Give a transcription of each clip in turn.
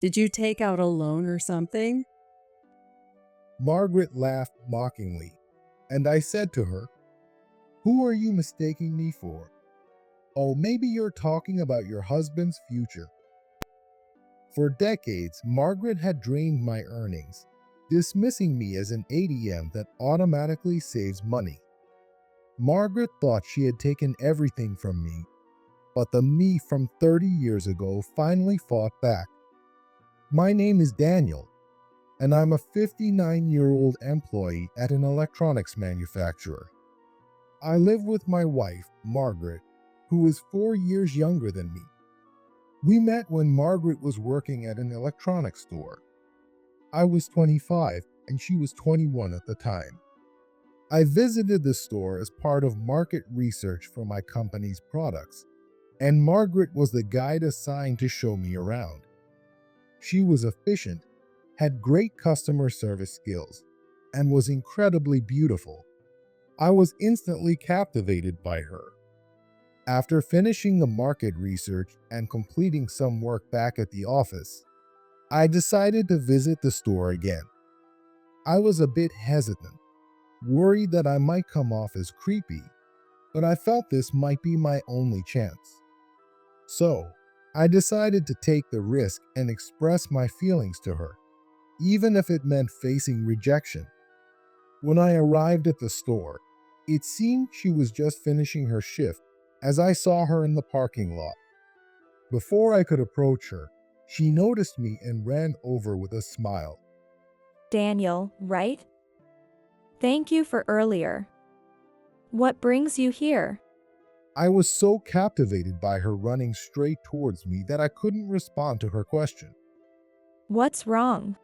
Did you take out a loan or something? Margaret laughed mockingly, and I said to her, "Who are you mistaking me for? Oh, maybe you're talking about your husband's future." For decades, Margaret had drained my earnings, dismissing me as an ATM that automatically saves money. Margaret thought she had taken everything from me, but the me from 30 years ago finally fought back. My name is Daniel, and I'm a 59-year-old employee at an electronics manufacturer. I live with my wife, Margaret, who is 4 years younger than me. We met when Margaret was working at an electronics store. I was 25 and she was 21 at the time. I visited the store as part of market research for my company's products, and Margaret was the guide assigned to show me around. She was efficient, had great customer service skills, and was incredibly beautiful. I was instantly captivated by her. After finishing the market research and completing some work back at the office, I decided to visit the store again. I was a bit hesitant, worried that I might come off as creepy, but I felt this might be my only chance. So, I decided to take the risk and express my feelings to her, even if it meant facing rejection. When I arrived at the store, it seemed she was just finishing her shift as I saw her in the parking lot. Before I could approach her, she noticed me and ran over with a smile. Daniel, right? Thank you for earlier. What brings you here? I was so captivated by her running straight towards me that I couldn't respond to her question. What's wrong?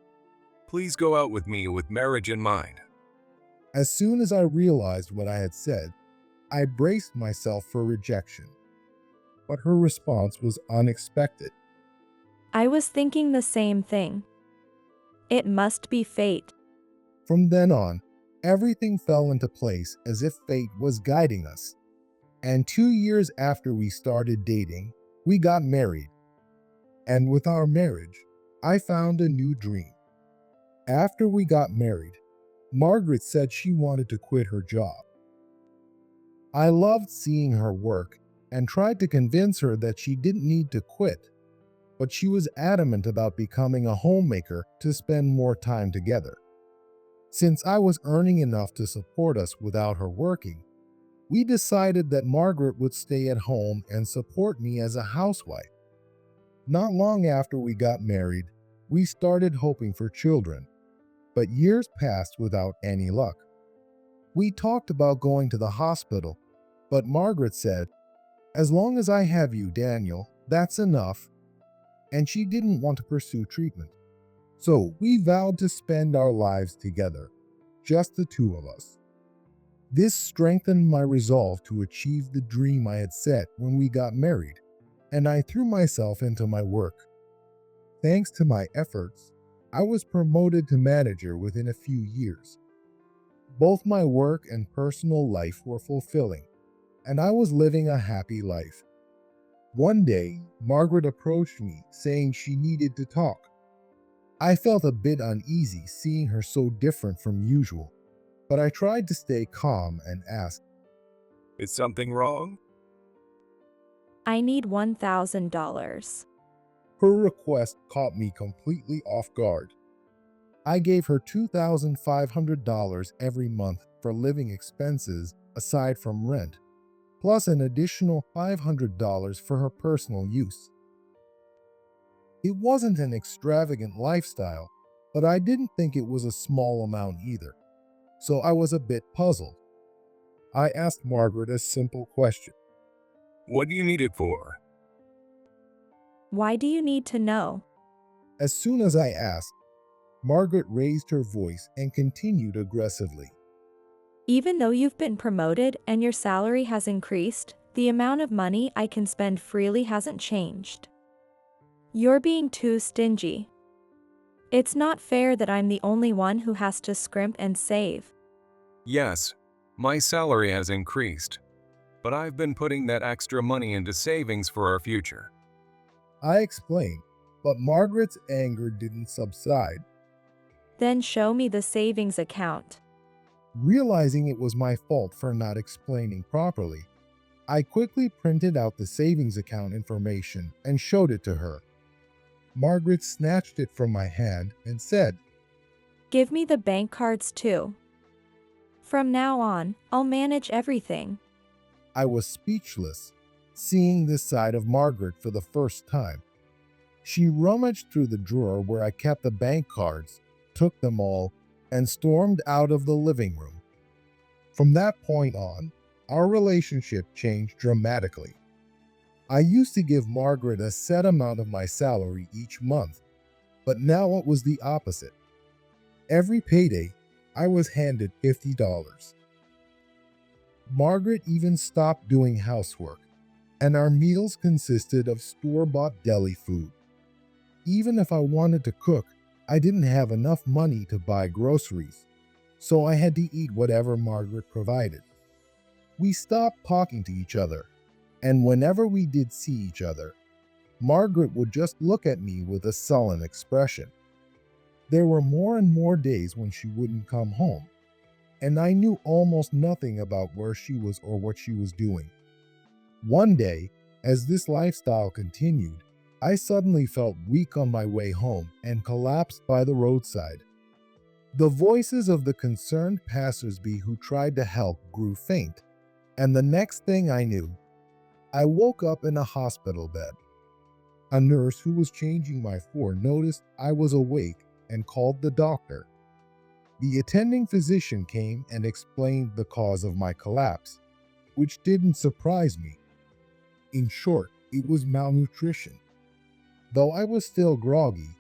Please go out with me with marriage in mind. As soon as I realized what I had said, I braced myself for rejection. But her response was unexpected. I was thinking the same thing. It must be fate. From then on, everything fell into place as if fate was guiding us. And 2 years after we started dating, we got married. And with our marriage, I found a new dream. After we got married, Margaret said she wanted to quit her job. I loved seeing her work and tried to convince her that she didn't need to quit, but she was adamant about becoming a homemaker to spend more time together. Since I was earning enough to support us without her working, we decided that Margaret would stay at home and support me as a housewife. Not long after we got married, we started hoping for children, but years passed without any luck. We talked about going to the hospital, but Margaret said, "As long as I have you, Daniel, that's enough," and she didn't want to pursue treatment. So we vowed to spend our lives together, just the two of us. This strengthened my resolve to achieve the dream I had set when we got married, and I threw myself into my work. Thanks to my efforts, I was promoted to manager within a few years. Both my work and personal life were fulfilling, and I was living a happy life. One day, Margaret approached me saying she needed to talk. I felt a bit uneasy seeing her so different from usual, but I tried to stay calm and asked, Is something wrong? I need $1,000. Her request caught me completely off guard. I gave her $2,500 every month for living expenses aside from rent, plus an additional $500 for her personal use. It wasn't an extravagant lifestyle, but I didn't think it was a small amount either, so I was a bit puzzled. I asked Margaret a simple question. What do you need it for? Why do you need to know? As soon as I asked, Margaret raised her voice and continued aggressively. Even though you've been promoted and your salary has increased, the amount of money I can spend freely hasn't changed. You're being too stingy. It's not fair that I'm the only one who has to scrimp and save. Yes, my salary has increased, but I've been putting that extra money into savings for our future. I explained, But Margaret's anger didn't subside. Then show me the savings account. Realizing it was my fault for not explaining properly, I quickly printed out the savings account information and showed it to her. Margaret snatched it from my hand and said, Give me the bank cards too. From now on, I'll manage everything. I was speechless, seeing this side of Margaret for the first time. She rummaged through the drawer where I kept the bank cards, took them all, and stormed out of the living room. From that point on, our relationship changed dramatically. I used to give Margaret a set amount of my salary each month, but now it was the opposite. Every payday, I was handed $50. Margaret even stopped doing housework, and our meals consisted of store-bought deli food. Even if I wanted to cook, I didn't have enough money to buy groceries, so I had to eat whatever Margaret provided. We stopped talking to each other, and whenever we did see each other, Margaret would just look at me with a sullen expression. There were more and more days when she wouldn't come home, and I knew almost nothing about where she was or what she was doing. One day, as this lifestyle continued, I suddenly felt weak on my way home and collapsed by the roadside. The voices of the concerned passersby who tried to help grew faint, and the next thing I knew, I woke up in a hospital bed. A nurse who was changing my floor noticed I was awake and called the doctor. The attending physician came and explained the cause of my collapse, which didn't surprise me. In short, it was malnutrition. Though I was still groggy,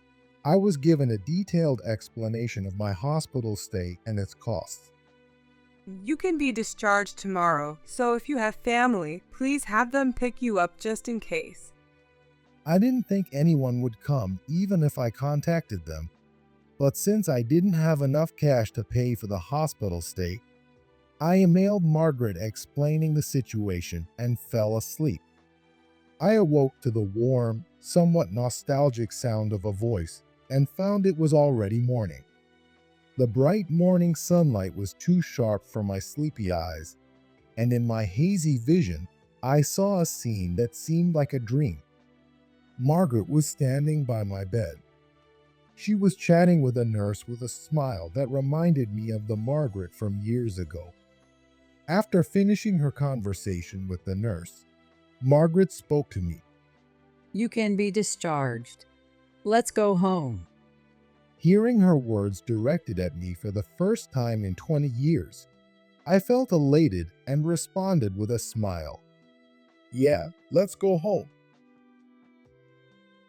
I was given a detailed explanation of my hospital stay and its costs. You can be discharged tomorrow, so if you have family, please have them pick you up just in case. I didn't think anyone would come even if I contacted them, but since I didn't have enough cash to pay for the hospital stay, I emailed Margaret explaining the situation and fell asleep. I awoke to the warm, somewhat nostalgic sound of a voice and found it was already morning. The bright morning sunlight was too sharp for my sleepy eyes, and in my hazy vision, I saw a scene that seemed like a dream. Margaret was standing by my bed. She was chatting with a nurse with a smile that reminded me of the Margaret from years ago. After finishing her conversation with the nurse, Margaret spoke to me. You can be discharged. Let's go home. Hearing her words directed at me for the first time in 20 years, I felt elated and responded with a smile. Yeah, let's go home.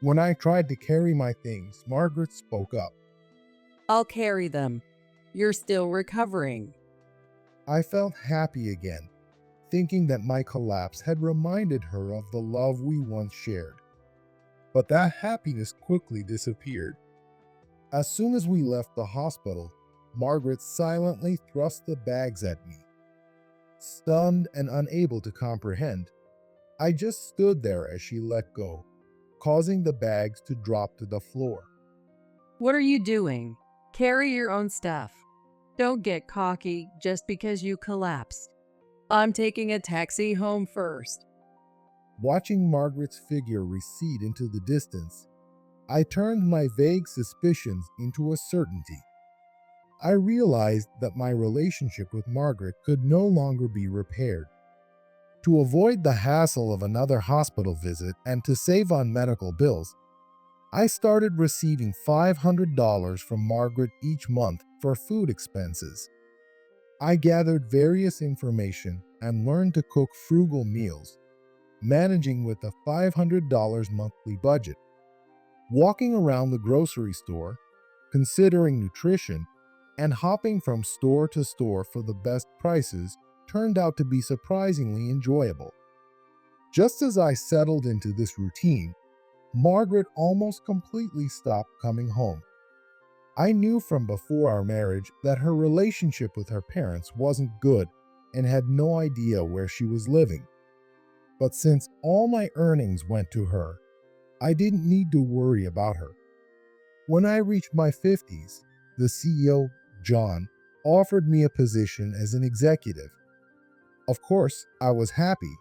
When I tried to carry my things, Margaret spoke up. I'll carry them. You're still recovering. I felt happy again, thinking that my collapse had reminded her of the love we once shared. But that happiness quickly disappeared. As soon as we left the hospital, Margaret silently thrust the bags at me. Stunned and unable to comprehend, I just stood there as she let go, causing the bags to drop to the floor. What are you doing? Carry your own stuff. Don't get cocky just because you collapsed. I'm taking a taxi home first. Watching Margaret's figure recede into the distance, I turned my vague suspicions into a certainty. I realized that my relationship with Margaret could no longer be repaired. To avoid the hassle of another hospital visit and to save on medical bills, I started receiving $500 from Margaret each month for food expenses. I gathered various information and learned to cook frugal meals, managing with a $500 monthly budget. Walking around the grocery store, considering nutrition, and hopping from store to store for the best prices turned out to be surprisingly enjoyable. Just as I settled into this routine, Margaret almost completely stopped coming home. I knew from before our marriage that her relationship with her parents wasn't good and had no idea where she was living. But since all my earnings went to her, I didn't need to worry about her. When I reached my 50s, the CEO, John, offered me a position as an executive. Of course, I was happy,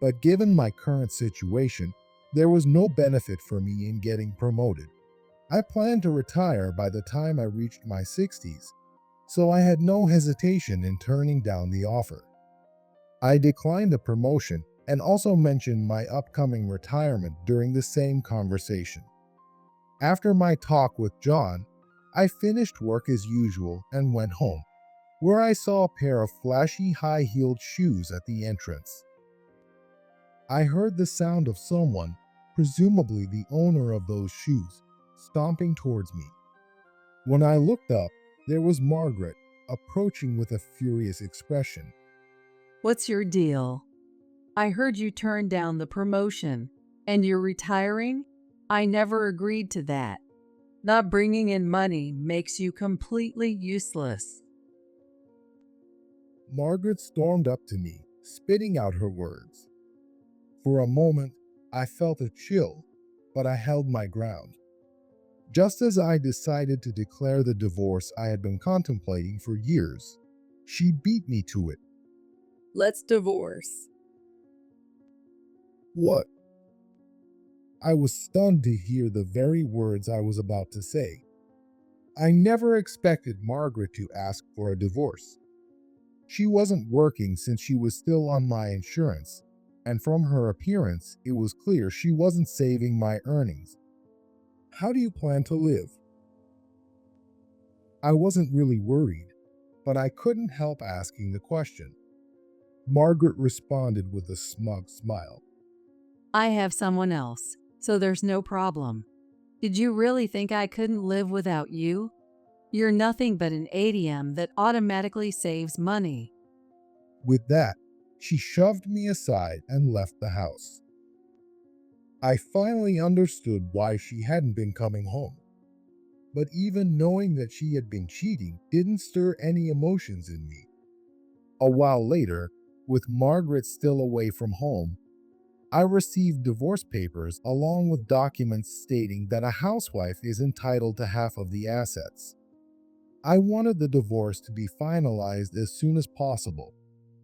but given my current situation, there was no benefit for me in getting promoted. I planned to retire by the time I reached my 60s, so I had no hesitation in turning down the offer. I declined the promotion and also mentioned my upcoming retirement during the same conversation. After my talk with John, I finished work as usual and went home, where I saw a pair of flashy high-heeled shoes at the entrance. I heard the sound of someone, presumably the owner of those shoes, stomping towards me. When I looked up, there was Margaret, approaching with a furious expression. What's your deal? I heard you turned down the promotion, and you're retiring? I never agreed to that. Not bringing in money makes you completely useless. Margaret stormed up to me, spitting out her words. For a moment, I felt a chill, but I held my ground. Just as I decided to declare the divorce I had been contemplating for years, she beat me to it. Let's divorce. What? I was stunned to hear the very words I was about to say. I never expected Margaret to ask for a divorce. She wasn't working since she was still on my insurance, and from her appearance, it was clear she wasn't saving my earnings. How do you plan to live? I wasn't really worried, but I couldn't help asking the question. Margaret responded with a smug smile. I have someone else, so there's no problem. Did you really think I couldn't live without you? You're nothing but an ATM that automatically saves money. With that, she shoved me aside and left the house. I finally understood why she hadn't been coming home. But even knowing that she had been cheating didn't stir any emotions in me. A while later, with Margaret still away from home, I received divorce papers along with documents stating that a housewife is entitled to half of the assets. I wanted the divorce to be finalized as soon as possible,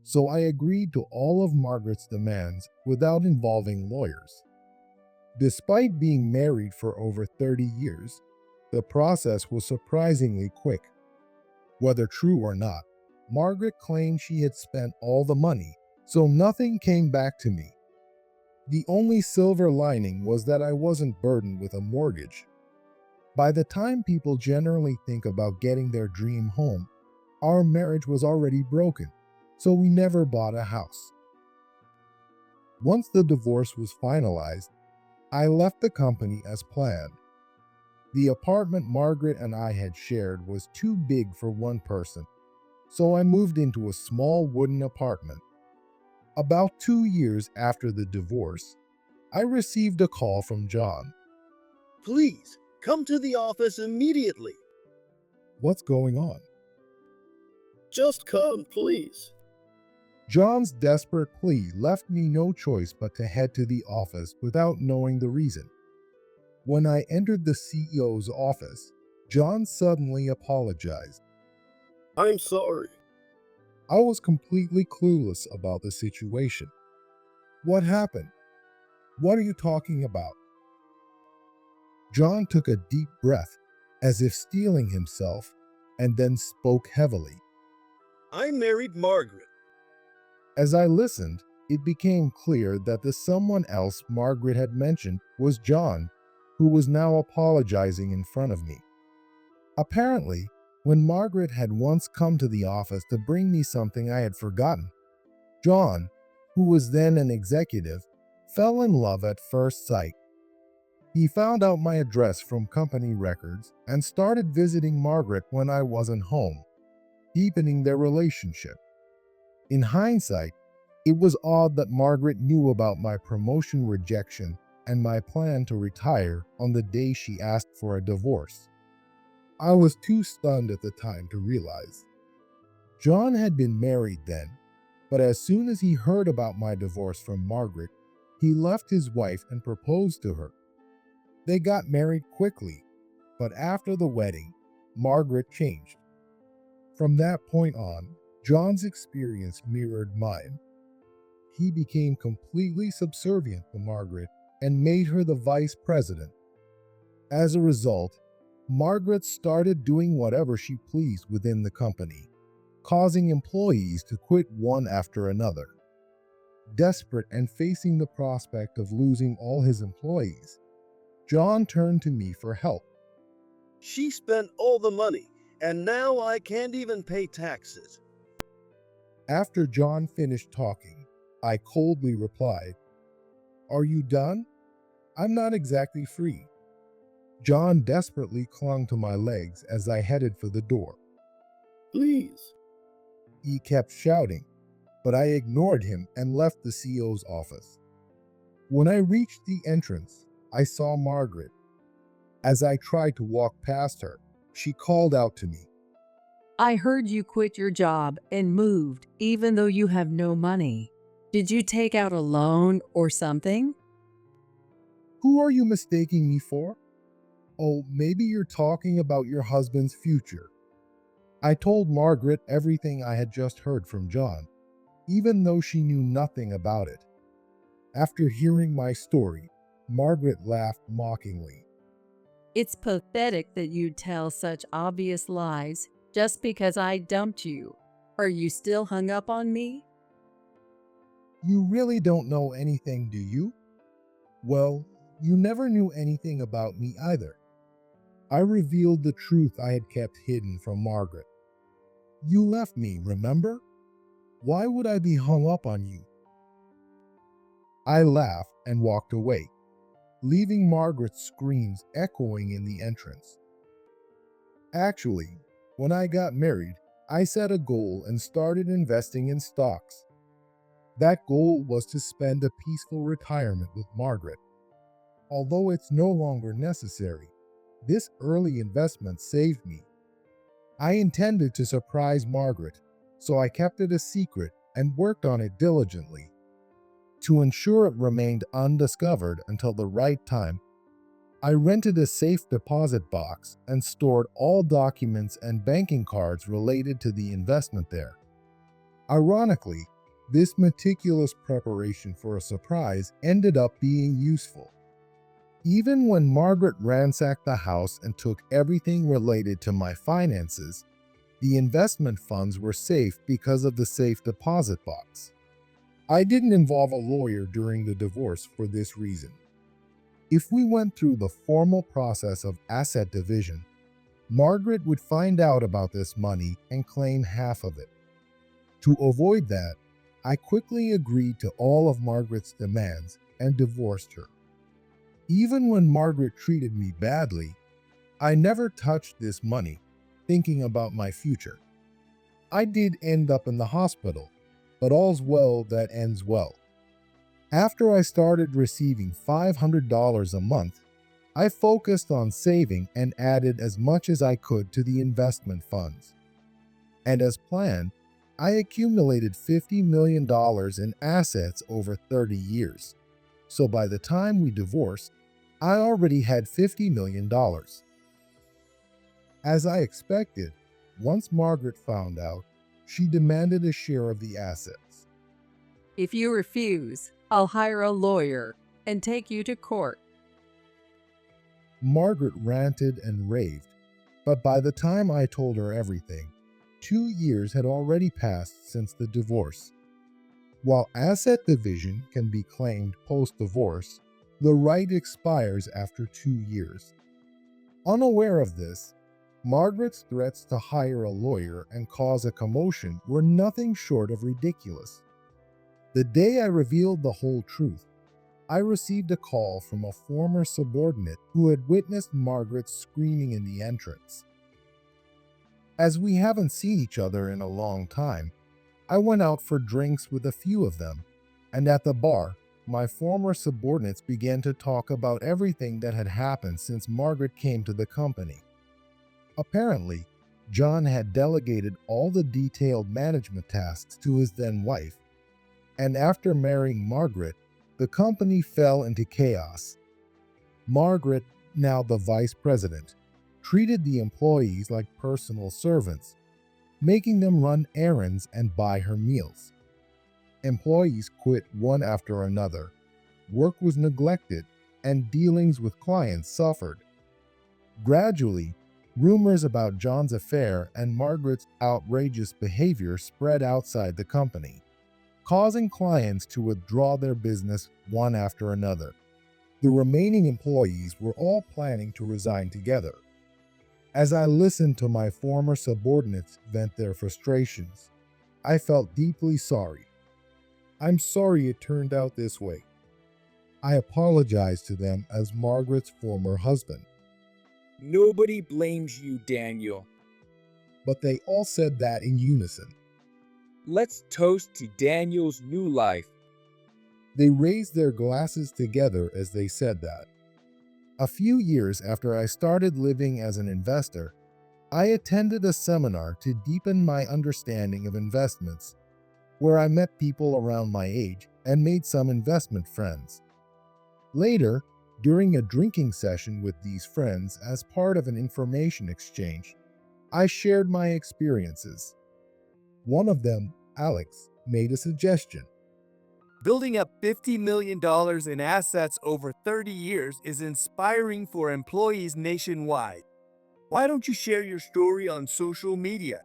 so I agreed to all of Margaret's demands without involving lawyers. Despite being married for over 30 years, the process was surprisingly quick. Whether true or not, Margaret claimed she had spent all the money, so nothing came back to me. The only silver lining was that I wasn't burdened with a mortgage. By the time people generally think about getting their dream home, our marriage was already broken, so we never bought a house. Once the divorce was finalized, I left the company as planned. The apartment Margaret and I had shared was too big for one person, so I moved into a small wooden apartment. About 2 years after the divorce, I received a call from John. Please, come to the office immediately. What's going on? Just come, please. John's desperate plea left me no choice but to head to the office without knowing the reason. When I entered the CEO's office, John suddenly apologized. I'm sorry. I was completely clueless about the situation. What happened? What are you talking about? John took a deep breath, as if steeling himself, and then spoke heavily. I married Margaret. As I listened, it became clear that the someone else Margaret had mentioned was John, who was now apologizing in front of me. Apparently, when Margaret had once come to the office to bring me something I had forgotten, John, who was then an executive, fell in love at first sight. He found out my address from company records and started visiting Margaret when I wasn't home, deepening their relationship. In hindsight, it was odd that Margaret knew about my promotion rejection and my plan to retire on the day she asked for a divorce. I was too stunned at the time to realize. John had been married then, but as soon as he heard about my divorce from Margaret, he left his wife and proposed to her. They got married quickly, but after the wedding, Margaret changed. From that point on, John's experience mirrored mine. He became completely subservient to Margaret and made her the vice president. As a result, Margaret started doing whatever she pleased within the company, causing employees to quit one after another. Desperate and facing the prospect of losing all his employees, John turned to me for help. She spent all the money, and now I can't even pay taxes. After John finished talking, I coldly replied, "Are you done? I'm not exactly free." John desperately clung to my legs as I headed for the door. Please. He kept shouting, but I ignored him and left the CEO's office. When I reached the entrance, I saw Margaret. As I tried to walk past her, she called out to me. I heard you quit your job and moved, even though you have no money. Did you take out a loan or something? "Who are you mistaking me for? Oh, maybe you're talking about your husband's future." I told Margaret everything I had just heard from John, even though she knew nothing about it. After hearing my story, Margaret laughed mockingly. It's pathetic that you tell such obvious lies just because I dumped you. Are you still hung up on me? "You really don't know anything, do you?" "Well, you never knew anything about me either." I revealed the truth I had kept hidden from Margaret. "You left me, remember? Why would I be hung up on you?" I laughed and walked away, leaving Margaret's screams echoing in the entrance. Actually, when I got married, I set a goal and started investing in stocks. That goal was to spend a peaceful retirement with Margaret. Although it's no longer necessary, this early investment saved me. I intended to surprise Margaret, so I kept it a secret and worked on it diligently. To ensure it remained undiscovered until the right time, I rented a safe deposit box and stored all documents and banking cards related to the investment there. Ironically, this meticulous preparation for a surprise ended up being useful. Even when Margaret ransacked the house and took everything related to my finances, the investment funds were safe because of the safe deposit box. I didn't involve a lawyer during the divorce for this reason. If we went through the formal process of asset division, Margaret would find out about this money and claim half of it. To avoid that, I quickly agreed to all of Margaret's demands and divorced her. Even when Margaret treated me badly, I never touched this money, thinking about my future. I did end up in the hospital, but all's well that ends well. After I started receiving $500 a month, I focused on saving and added as much as I could to the investment funds. And as planned, I accumulated $50 million in assets over 30 years. So by the time we divorced, I already had $50 million. As I expected, once Margaret found out, she demanded a share of the assets. If you refuse, I'll hire a lawyer and take you to court. Margaret ranted and raved, but by the time I told her everything, 2 years had already passed since the divorce. While asset division can be claimed post-divorce, the right expires after 2 years. Unaware of this, Margaret's threats to hire a lawyer and cause a commotion were nothing short of ridiculous. The day I revealed the whole truth, I received a call from a former subordinate who had witnessed Margaret screaming in the entrance. As we haven't seen each other in a long time, I went out for drinks with a few of them, and at the bar, my former subordinates began to talk about everything that had happened since Margaret came to the company. Apparently, John had delegated all the detailed management tasks to his then-wife, and after marrying Margaret, the company fell into chaos. Margaret, now the vice president, treated the employees like personal servants, making them run errands and buy her meals. Employees quit one after another, work was neglected, and dealings with clients suffered. Gradually, rumors about John's affair and Margaret's outrageous behavior spread outside the company, causing clients to withdraw their business one after another. The remaining employees were all planning to resign together. As I listened to my former subordinates vent their frustrations, I felt deeply sorry. I'm sorry it turned out this way. I apologized to them as Margaret's former husband. Nobody blames you, Daniel. But they all said that in unison. Let's toast to Daniel's new life. They raised their glasses together as they said that. A few years after I started living as an investor, I attended a seminar to deepen my understanding of investments, where I met people around my age and made some investment friends. Later, during a drinking session with these friends as part of an information exchange, I shared my experiences. One of them, Alex, made a suggestion. Building up $50 million in assets over 30 years is inspiring for employees nationwide. Why don't you share your story on social media?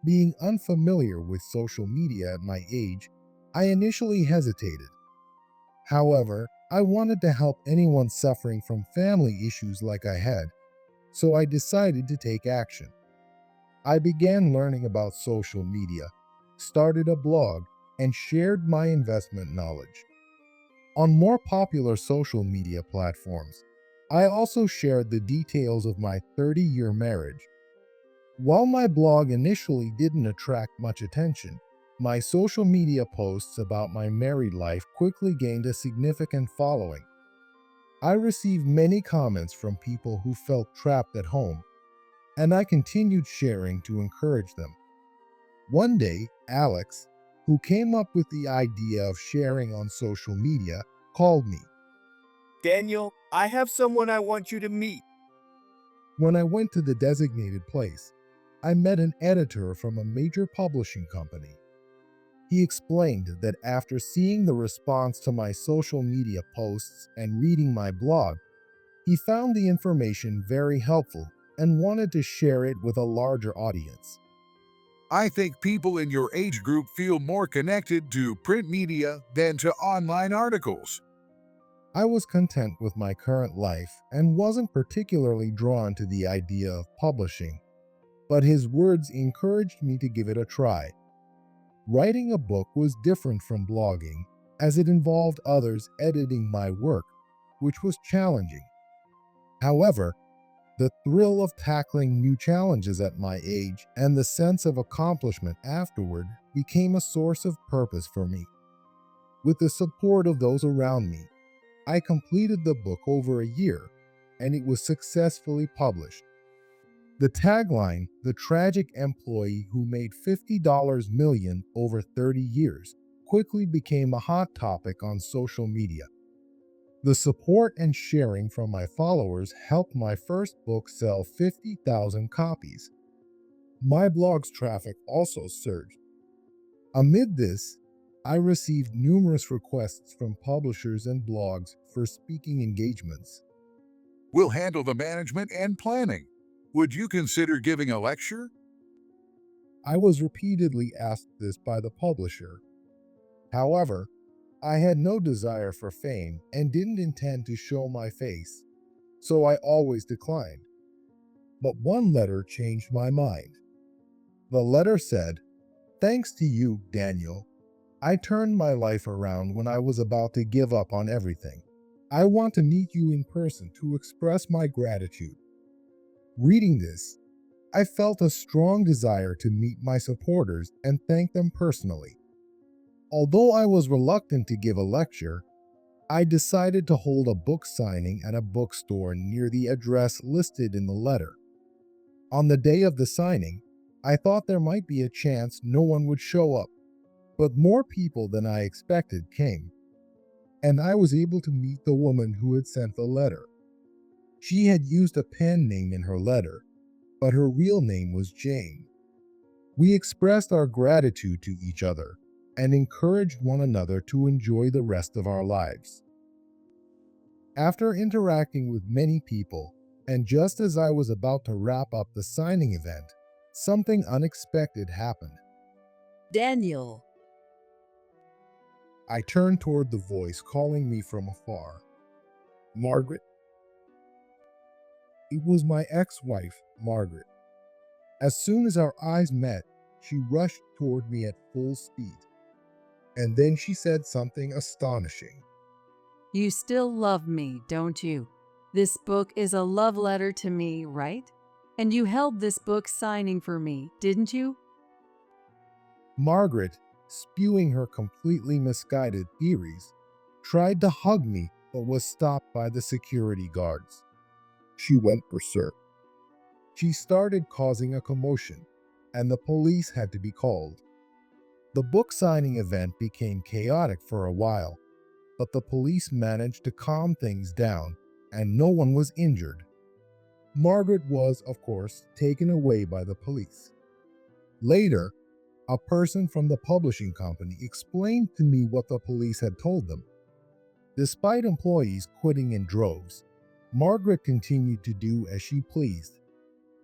Being unfamiliar with social media at my age, I initially hesitated. However, I wanted to help anyone suffering from family issues like I had, so I decided to take action. I began learning about social media, started a blog, and shared my investment knowledge. On more popular social media platforms, I also shared the details of my 30-year marriage. While my blog initially didn't attract much attention, my social media posts about my married life quickly gained a significant following. I received many comments from people who felt trapped at home, and I continued sharing to encourage them. One day, Alex, who came up with the idea of sharing on social media, called me. Daniel, I have someone I want you to meet. When I went to the designated place, I met an editor from a major publishing company. He explained that after seeing the response to my social media posts and reading my blog, he found the information very helpful and wanted to share it with a larger audience. I think people in your age group feel more connected to print media than to online articles. I was content with my current life and wasn't particularly drawn to the idea of publishing, but his words encouraged me to give it a try. Writing a book was different from blogging, as it involved others editing my work, which was challenging. However, the thrill of tackling new challenges at my age and the sense of accomplishment afterward became a source of purpose for me. With the support of those around me, I completed the book over a year, and it was successfully published. The tagline, "The Tragic Employee Who Made $50 million over 30 years," quickly became a hot topic on social media. The support and sharing from my followers helped my first book sell 50,000 copies. My blog's traffic also surged. Amid this, I received numerous requests from publishers and blogs for speaking engagements. We'll handle the management and planning. Would you consider giving a lecture? I was repeatedly asked this by the publisher. However, I had no desire for fame and didn't intend to show my face, so I always declined. But one letter changed my mind. The letter said, "Thanks to you, Daniel, I turned my life around when I was about to give up on everything. I want to meet you in person to express my gratitude." Reading this, I felt a strong desire to meet my supporters and thank them personally. Although I was reluctant to give a lecture, I decided to hold a book signing at a bookstore near the address listed in the letter. On the day of the signing, I thought there might be a chance no one would show up, but more people than I expected came, and I was able to meet the woman who had sent the letter. She had used a pen name in her letter, but her real name was Jane. We expressed our gratitude to each other and encouraged one another to enjoy the rest of our lives. After interacting with many people, and just as I was about to wrap up the signing event, something unexpected happened. Daniel, I turned toward the voice calling me from afar. Margaret? It was my ex-wife, Margaret. As soon as our eyes met, she rushed toward me at full speed. And then she said something astonishing. you still love me, don't you? This book is a love letter to me, right? And you held this book signing for me, didn't you? Margaret, spewing her completely misguided theories, tried to hug me but was stopped by the security guards. She went berserk. She started causing a commotion, and the police had to be called. The book signing event became chaotic for a while, but the police managed to calm things down, and no one was injured. Margaret was, of course, taken away by the police. Later, a person from the publishing company explained to me what the police had told them. Despite employees quitting in droves, Margaret continued to do as she pleased,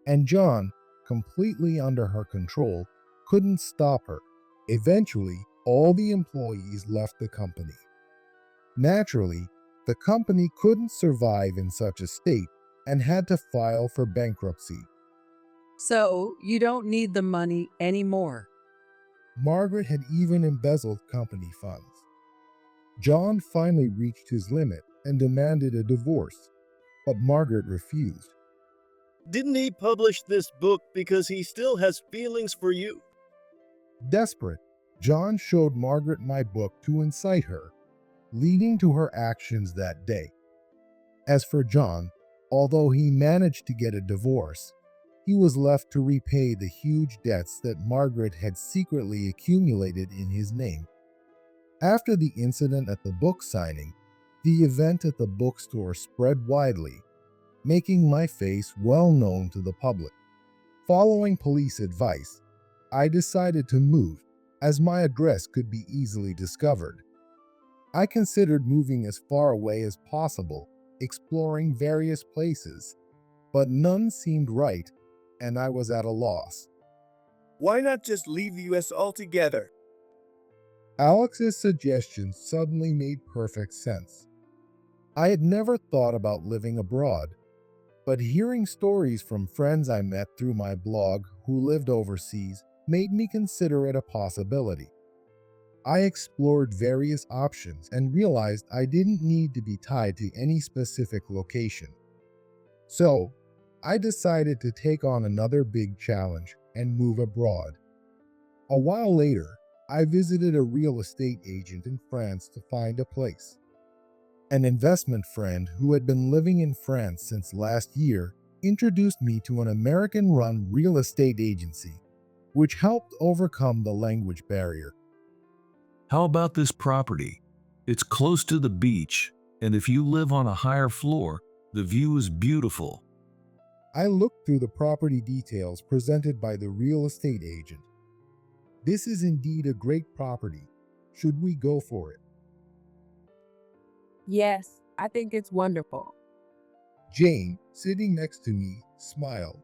and John, completely under her control, couldn't stop her. Eventually, all the employees left the company. Naturally, the company couldn't survive in such a state and had to file for bankruptcy. So, you don't need the money anymore. Margaret had even embezzled company funds. John finally reached his limit and demanded a divorce, but Margaret refused. Didn't he publish this book because he still has feelings for you? Desperate, John showed Margaret my book to incite her, leading to her actions that day. As for John, although he managed to get a divorce, he was left to repay the huge debts that Margaret had secretly accumulated in his name. After the incident at the book signing, the event at the bookstore spread widely, making my face well known to the public. Following police advice, I decided to move, as my address could be easily discovered. I considered moving as far away as possible, exploring various places, but none seemed right, and I was at a loss. Why not just leave the US altogether? Alex's suggestion suddenly made perfect sense. I had never thought about living abroad, but hearing stories from friends I met through my blog who lived overseas made me consider it a possibility. I explored various options and realized I didn't need to be tied to any specific location. So, I decided to take on another big challenge and move abroad. A while later, I visited a real estate agent in France to find a place. An investment friend who had been living in France since last year introduced me to an American-run real estate agency, which helped overcome the language barrier. How about this property? It's close to the beach, and if you live on a higher floor, the view is beautiful. I looked through the property details presented by the real estate agent. This is indeed a great property. Should we go for it? Yes, I think it's wonderful. Jane, sitting next to me, smiled.